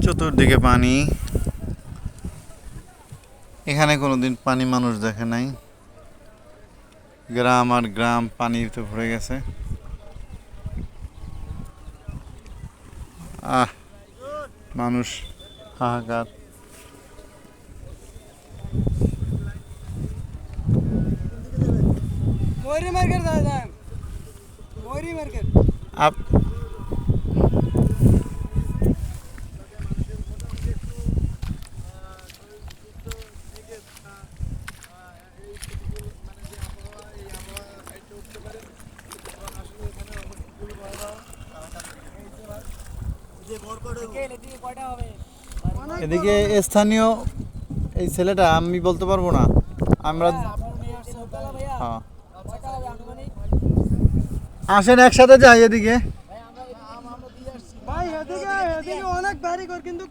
চতুর্দিকে পানি। এখানে কোনোদিন পানি মানুষ দেখে নাই। গ্রাম আর গ্রাম পানিতে ভরে গেছে। মানুষ হাহাকার। আপ এদিকে স্থানীয় এই ছেলেটা আমি বলতে পারবো না। আমরা হ্যাঁ আসেন একসাথে যাই এদিকে। ভাই এদিকে অনেক বাড়ি ঘর কিন্তু